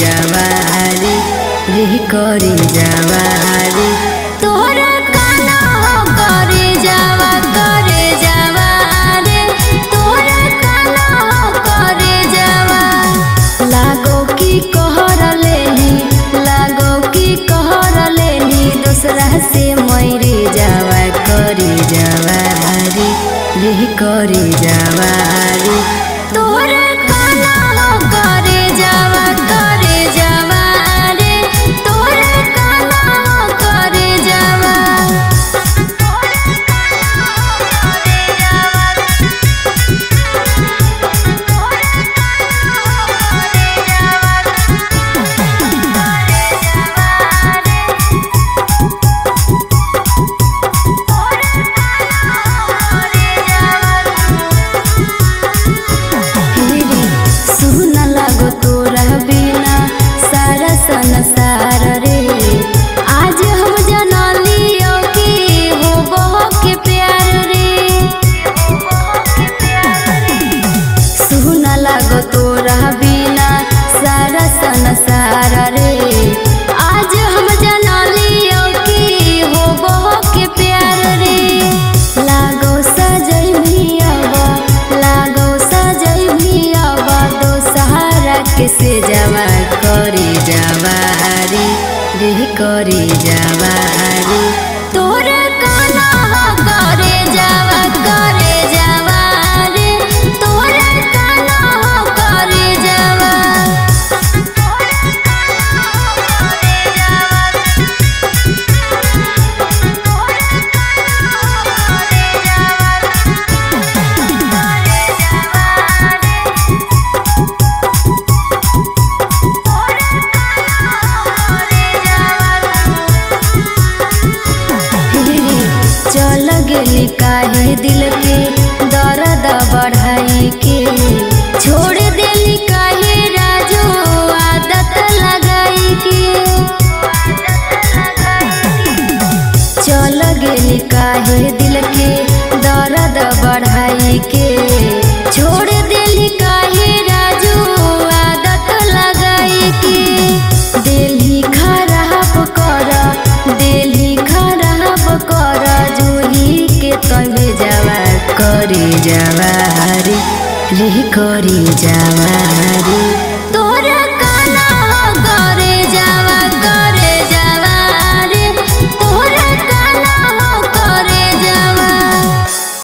जवारी रे करे जवारी तोहरा काना हो करे जावा रे तोहरा काना हो करे जावा लागो की कहर लेनी दूसरा से मरे जावा करे जवारी रे करे जवारी तोहरा काना हो करे जावा रे तोहरा काना हो करे जावा संसार रे आज हम जनलियो कि हो बहो के प्यार रे सुन लागो तोरा बिना सारा संसार रे आज हम जनलियो कि हो बहो के प्यार रे लागो सजई भी अब दो सहारा के से जवा करे जवारी रे करे जवारी तोरा काना हो करे जावा रे तोरा काना हो करे जावा चल गेली काहे दिल के दर्द बढ़ाई के छोड़ देली काहे राजू आदत लगाई के चल गेली काहे दिल के दर्द बढ़ाई के छोड़ देली काहे राजू आदत लगाई के दिल्ली खराब कर जूही के तबे जवा करे जवारी रे करे जवारी।